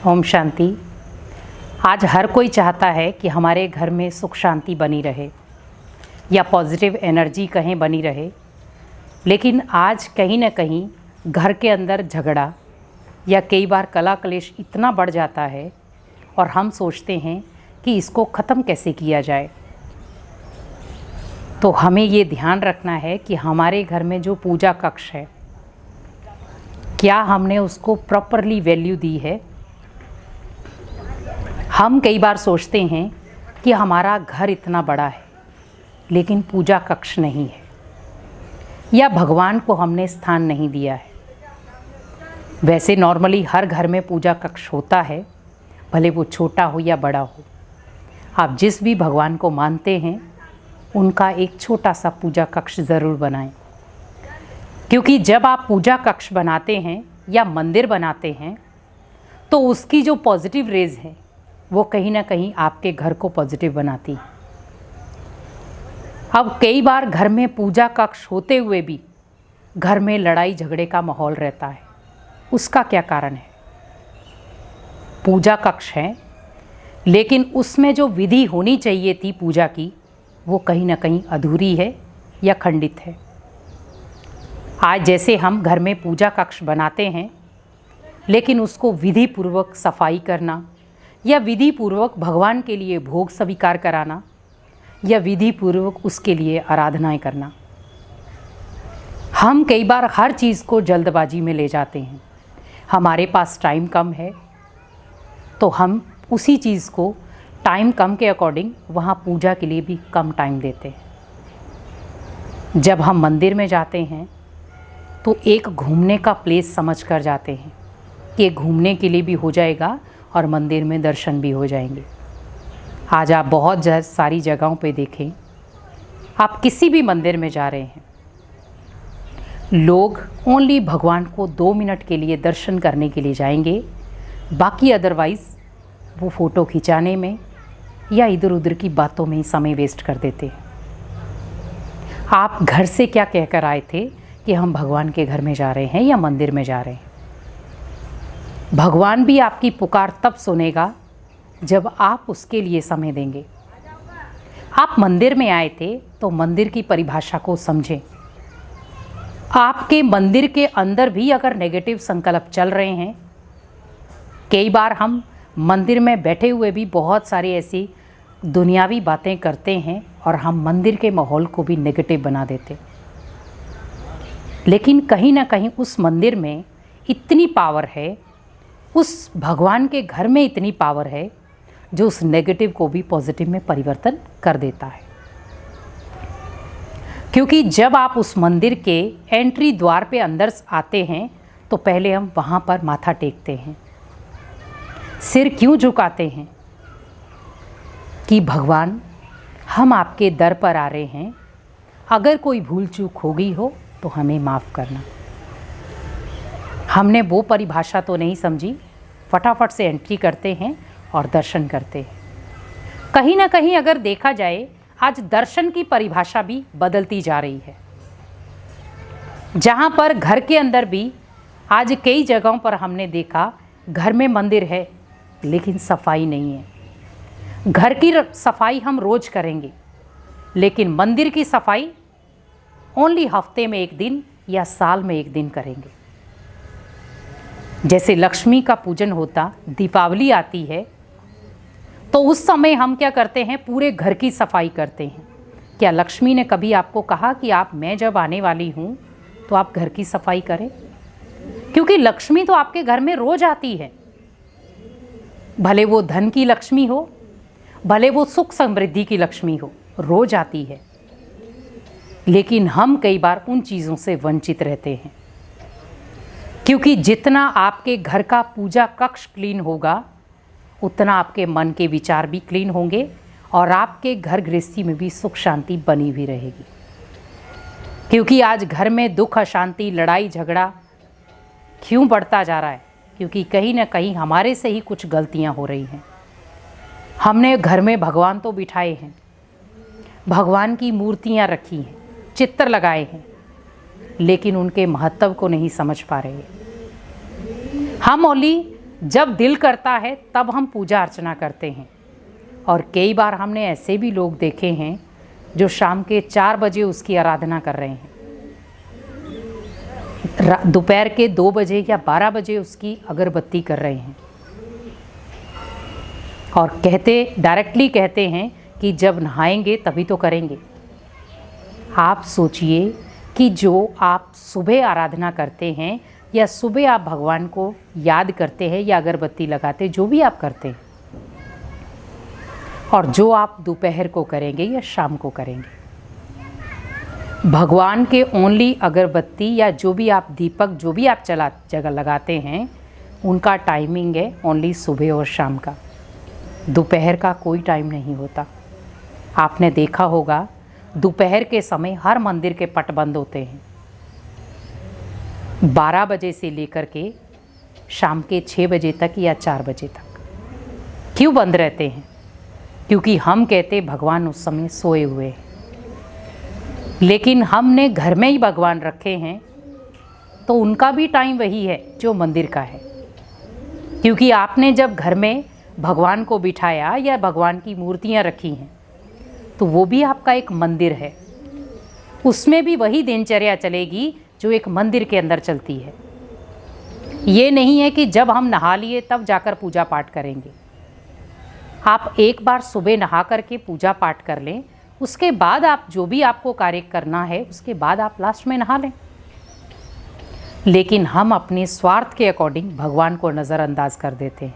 ओम शांति। आज हर कोई चाहता है कि हमारे घर में सुख शांति बनी रहे या पॉजिटिव एनर्जी कहीं बनी रहे, लेकिन आज कहीं ना कहीं घर के अंदर झगड़ा या कई बार कला कलेश इतना बढ़ जाता है और हम सोचते हैं कि इसको ख़त्म कैसे किया जाए। तो हमें ये ध्यान रखना है कि हमारे घर में जो पूजा कक्ष है, क्या हमने उसको प्रॉपरली वैल्यू दी है। हम कई बार सोचते हैं कि हमारा घर इतना बड़ा है लेकिन पूजा कक्ष नहीं है, या भगवान को हमने स्थान नहीं दिया है। वैसे नॉर्मली हर घर में पूजा कक्ष होता है, भले वो छोटा हो या बड़ा हो। आप जिस भी भगवान को मानते हैं उनका एक छोटा सा पूजा कक्ष ज़रूर बनाएं, क्योंकि जब आप पूजा कक्ष बनाते हैं या मंदिर बनाते हैं तो उसकी जो पॉजिटिव रेज है वो कहीं ना कहीं आपके घर को पॉजिटिव बनाती है। अब कई बार घर में पूजा कक्ष होते हुए भी घर में लड़ाई झगड़े का माहौल रहता है। उसका क्या कारण है? पूजा कक्ष है लेकिन उसमें जो विधि होनी चाहिए थी पूजा की, वो कहीं ना कहीं अधूरी है या खंडित है। आज जैसे हम घर में पूजा कक्ष बनाते हैं लेकिन उसको विधि पूर्वक सफाई करना या विधि पूर्वक भगवान के लिए भोग स्वीकार कराना या विधि पूर्वक उसके लिए आराधनाएं करना, हम कई बार हर चीज़ को जल्दबाजी में ले जाते हैं। हमारे पास टाइम कम है तो हम उसी चीज़ को टाइम कम के अकॉर्डिंग वहाँ पूजा के लिए भी कम टाइम देते हैं। जब हम मंदिर में जाते हैं तो एक घूमने का प्लेस समझ कर जाते हैं कि घूमने के लिए भी हो जाएगा और मंदिर में दर्शन भी हो जाएंगे। आज आप बहुत सारी जगहों पे देखें, आप किसी भी मंदिर में जा रहे हैं, लोग ओनली भगवान को 2 मिनट के लिए दर्शन करने के लिए जाएंगे, बाकी अदरवाइज़ वो फ़ोटो खिंचाने में या इधर उधर की बातों में ही समय वेस्ट कर देते हैं। आप घर से क्या कहकर आए थे कि हम भगवान के घर में जा रहे हैं या मंदिर में जा रहे हैं? भगवान भी आपकी पुकार तब सुनेगा जब आप उसके लिए समय देंगे। आप मंदिर में आए थे तो मंदिर की परिभाषा को समझें। आपके मंदिर के अंदर भी अगर नेगेटिव संकल्प चल रहे हैं, कई बार हम मंदिर में बैठे हुए भी बहुत सारी ऐसी दुनियावी बातें करते हैं और हम मंदिर के माहौल को भी नेगेटिव बना देते। लेकिन कहीं ना कहीं उस मंदिर में इतनी पावर है, उस भगवान के घर में इतनी पावर है जो उस नेगेटिव को भी पॉजिटिव में परिवर्तन कर देता है। क्योंकि जब आप उस मंदिर के एंट्री द्वार पे अंदर आते हैं तो पहले हम वहाँ पर माथा टेकते हैं, सिर क्यों झुकाते हैं कि भगवान हम आपके दर पर आ रहे हैं, अगर कोई भूल चूक हो गई हो तो हमें माफ़ करना। हमने वो परिभाषा तो नहीं समझी, फटाफट से एंट्री करते हैं और दर्शन करते हैं। कहीं ना कहीं अगर देखा जाए, आज दर्शन की परिभाषा भी बदलती जा रही है। जहाँ पर घर के अंदर भी आज कई जगहों पर हमने देखा, घर में मंदिर है लेकिन सफाई नहीं है। घर की सफाई हम रोज़ करेंगे लेकिन मंदिर की सफाई ओनली हफ्ते में 1 दिन या साल में 1 दिन करेंगे। जैसे लक्ष्मी का पूजन होता, दीपावली आती है तो उस समय हम क्या करते हैं, पूरे घर की सफाई करते हैं। क्या लक्ष्मी ने कभी आपको कहा कि मैं जब आने वाली हूँ तो आप घर की सफाई करें? क्योंकि लक्ष्मी तो आपके घर में रोज आती है, भले वो धन की लक्ष्मी हो, भले वो सुख समृद्धि की लक्ष्मी हो, रोज आती है। लेकिन हम कई बार उन चीज़ों से वंचित रहते हैं, क्योंकि जितना आपके घर का पूजा कक्ष क्लीन होगा उतना आपके मन के विचार भी क्लीन होंगे और आपके घर गृहस्थी में भी सुख शांति बनी हुई रहेगी। क्योंकि आज घर में दुख अशांति लड़ाई झगड़ा क्यों बढ़ता जा रहा है? क्योंकि कहीं ना कहीं हमारे से ही कुछ गलतियां हो रही हैं। हमने घर में भगवान तो बिठाए हैं, भगवान की मूर्तियां रखी हैं, चित्र लगाए हैं, लेकिन उनके महत्व को नहीं समझ पा रहे। हम ओनली जब दिल करता है तब हम पूजा अर्चना करते हैं। और कई बार हमने ऐसे भी लोग देखे हैं जो शाम के 4 बजे उसकी आराधना कर रहे हैं, दोपहर के 2 बजे या 12 बजे उसकी अगरबत्ती कर रहे हैं, और डायरेक्टली कहते हैं कि जब नहाएंगे तभी तो करेंगे। आप सोचिए कि जो आप सुबह आराधना करते हैं या सुबह आप भगवान को याद करते हैं या अगरबत्ती लगाते, जो भी आप करते हैं, और जो आप दोपहर को करेंगे या शाम को करेंगे, भगवान के ओनली अगरबत्ती या जो भी आप दीपक जो भी आप जगह लगाते हैं, उनका टाइमिंग है ओनली सुबह और शाम का। दोपहर का कोई टाइम नहीं होता। आपने देखा होगा दोपहर के समय हर मंदिर के पट बंद होते हैं, 12 बजे से लेकर के शाम के 6 बजे तक या 4 बजे तक। क्यों बंद रहते हैं? क्योंकि हम कहते भगवान उस समय सोए हुए हैं, लेकिन हमने घर में ही भगवान रखे हैं, तो उनका भी टाइम वही है जो मंदिर का है। क्योंकि आपने जब घर में भगवान को बिठाया या भगवान की मूर्तियां रखी हैं, तो वो भी आपका एक मंदिर है। उसमें भी वही दिनचर्या चलेगी जो एक मंदिर के अंदर चलती है। ये नहीं है कि जब हम नहा लिए तब जाकर पूजा पाठ करेंगे। आप एक बार सुबह नहा करके पूजा पाठ कर लें, उसके बाद आप जो भी आपको कार्य करना है उसके बाद आप लास्ट में नहा लें। लेकिन हम अपने स्वार्थ के अकॉर्डिंग भगवान को नज़रअंदाज कर देते हैं,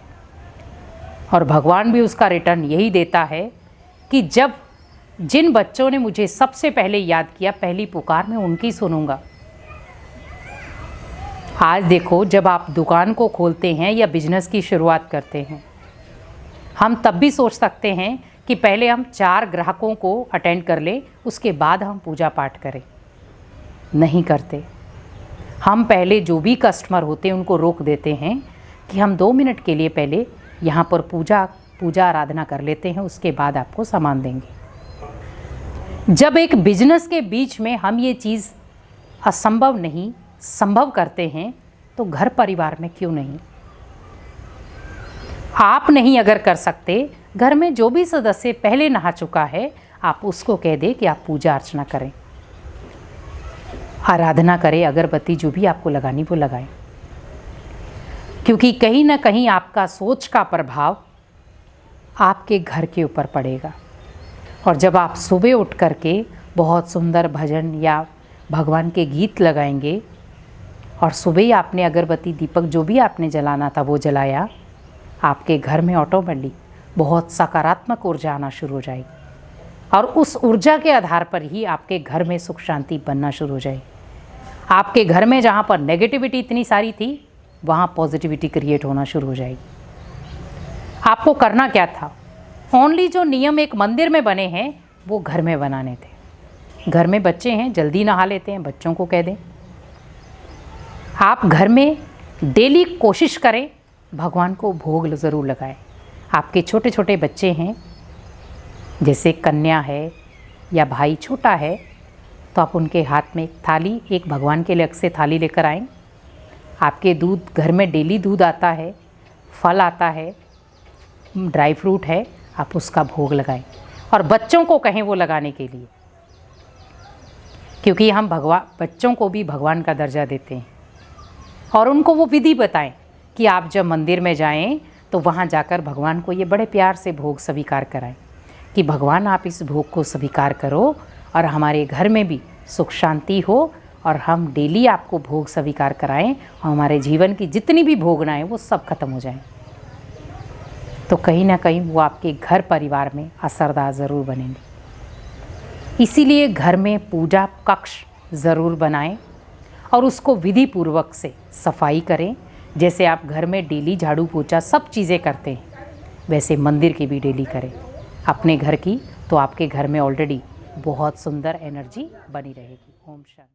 और भगवान भी उसका रिटर्न यही देता है कि जब जिन बच्चों ने मुझे सबसे पहले याद किया, पहली पुकार मैं उनकी सुनूंगा। आज देखो, जब आप दुकान को खोलते हैं या बिजनेस की शुरुआत करते हैं, हम तब भी सोच सकते हैं कि पहले हम 4 ग्राहकों को अटेंड कर लें, उसके बाद हम पूजा पाठ करें। नहीं करते। हम पहले जो भी कस्टमर होते हैं उनको रोक देते हैं कि हम 2 मिनट के लिए पहले यहाँ पर पूजा आराधना कर लेते हैं, उसके बाद आपको सामान देंगे। जब एक बिजनेस के बीच में हम ये चीज़ असंभव नहीं संभव करते हैं, तो घर परिवार में क्यों नहीं? आप नहीं अगर कर सकते, घर में जो भी सदस्य पहले नहा चुका है, आप उसको कह दें कि आप पूजा अर्चना करें, आराधना करें, अगरबत्ती जो भी आपको लगानी वो लगाएं। क्योंकि कहीं ना कहीं आपका सोच का प्रभाव आपके घर के ऊपर पड़ेगा। और जब आप सुबह उठ करके बहुत सुंदर भजन या भगवान के गीत लगाएंगे, और सुबह ही आपने अगरबत्ती दीपक जो भी आपने जलाना था वो जलाया, आपके घर में ऑटोमेटिकली बहुत सकारात्मक ऊर्जा आना शुरू हो जाएगी, और उस ऊर्जा के आधार पर ही आपके घर में सुख शांति बनना शुरू हो जाएगी। आपके घर में जहाँ पर नेगेटिविटी इतनी सारी थी, वहाँ पॉजिटिविटी क्रिएट होना शुरू हो जाएगी। आपको करना क्या था? ओनली जो नियम एक मंदिर में बने हैं वो घर में बनाने थे। घर में बच्चे हैं, जल्दी नहा लेते हैं, बच्चों को कह दें। आप घर में डेली कोशिश करें भगवान को भोग ज़रूर लगाएं। आपके छोटे छोटे बच्चे हैं, जैसे कन्या है या भाई छोटा है, तो आप उनके हाथ में एक भगवान के लिए अलग से थाली लेकर आएँ। आपके घर में डेली दूध आता है, फल आता है, ड्राई फ्रूट है, आप उसका भोग लगाएं, और बच्चों को कहें वो लगाने के लिए, क्योंकि हम बच्चों को भी भगवान का दर्जा देते हैं। और उनको वो विधि बताएं कि आप जब मंदिर में जाएं तो वहाँ जाकर भगवान को ये बड़े प्यार से भोग स्वीकार कराएं कि भगवान आप इस भोग को स्वीकार करो और हमारे घर में भी सुख शांति हो, और हम डेली आपको भोग स्वीकार कराएं, और हमारे जीवन की जितनी भी भोगनाएं वो सब खत्म हो जाएं। तो कहीं ना कहीं वो आपके घर परिवार में असरदार ज़रूर बनेंगे। इसीलिए घर में पूजा कक्ष ज़रूर बनाएं, और उसको विधि पूर्वक से सफाई करें। जैसे आप घर में डेली झाड़ू पोछा सब चीज़ें करते हैं, वैसे मंदिर की भी डेली करें अपने घर की, तो आपके घर में ऑलरेडी बहुत सुंदर एनर्जी बनी रहेगी। ओम शांति।